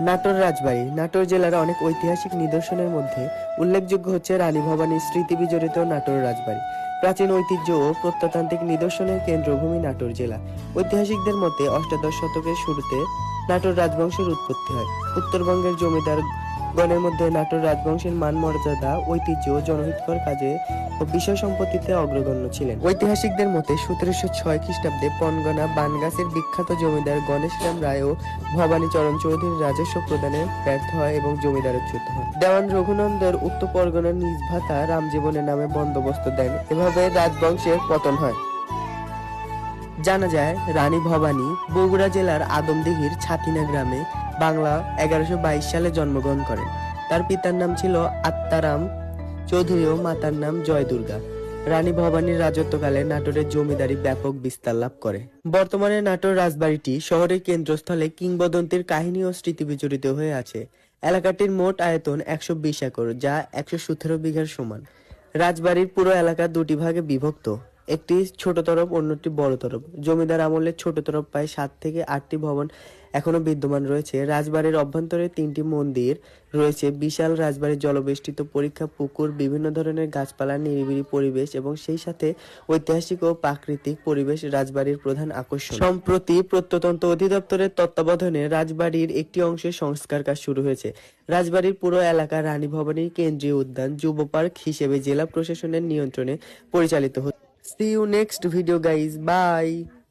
নাটোর রাজবাড়ি নাটোর জেলার অনেক ঐতিহাসিক নিদর্শনের মধ্যে উল্লেখযোগ্য হচ্ছে রানী ভবানীর স্মৃতি বিজড়িত নাটোর রাজবাড়ি। প্রাচীন ঐতিহ্য ও প্রত্নতান্ত্রিক নিদর্শনের কেন্দ্রভূমি নাটোর জেলা। ঐতিহাসিকদের মতে অষ্টাদশ শতকের শুরুতে নাটোর রাজবংশের উৎপত্তি হয়। উত্তরবঙ্গের জমিদার গণের মধ্যে নাটোর রাজবংশের মান মর্যাদা, ঐতিহ্য ও জনহিতকর কাজে ও বিষয় সম্পত্তিতে অগ্রগণ্য চ্ছিলেন। ঐতিহাসিকদের মতে 1706 খ্রিস্টাব্দে পনগনা বানগাছের বিখ্যাত জমিদার গণেশরাম রায় ও ভবানীচরণ চৌধুরী রাজস্ব প্রদানে ব্যর্থ হয় এবং জমিদারচ্যুত হয়। দেওয়ান রঘুনন্দর উত্তর পরগনার নিজ ভাতা রামজীবনের নামে বন্দোবস্ত দেন। এভাবে রাজবংশের পতন হয়। জানা যায় রানী ভবানী বগুড়া জেলার আদমদিঘির ছাতিনা গ্রামে বাংলা 1122 সালে জন্মগ্রহণ করেন। তার পিতার নাম ছিল আত্মারাম চৌধুরী ও মাতার নাম জয় দুর্গা। রানী ভবানীর রাজত্বকালে নাটোরের জমিদারি ব্যাপক বিস্তার লাভ করে। বর্তমানে নাটোর রাজবাড়িটি শহরের কেন্দ্রস্থলে কিংবদন্তির কাহিনী ও স্মৃতি বিজড়িত হয়ে আছে। এলাকাটির মোট আয়তন 120 একর, যা 117 বিঘার সমান। রাজবাড়ির পুরো এলাকা দুটি ভাগে বিভক্ত, একটি ছোট তরফ, অন্যটি বড় তরফ। জমিদার আমলের ছোট তরফ প্রায় 7 থেকে 8টি ভবন এখনো বিদ্যমান রয়েছে। রাজবাড়ির অভ্যন্তরে 3টি মন্দির রয়েছে। বিশাল রাজবাড়ির জলবেষ্টিত পরীক্ষা পুকুর, বিভিন্ন ধরনের গাছপালা, নিরিবিলি পরিবেশ এবং সেই সাথে ঐতিহাসিক ও প্রাকৃতিক পরিবেশ রাজবাড়ির প্রধান আকর্ষণ। সম্প্রতি প্রত্নতত্ত্ব অধিদপ্তরের তত্ত্বাবধানে রাজবাড়ির একটি অংশের সংস্কার কাজ শুরু হয়েছে। রাজবাড়ির পুরো এলাকা রানী ভবানী কেন্দ্রীয় উদ্যান, যুব পার্ক হিসেবে জেলা প্রশাসনের নিয়ন্ত্রণে পরিচালিত হচ্ছে। See you next video guys. Bye.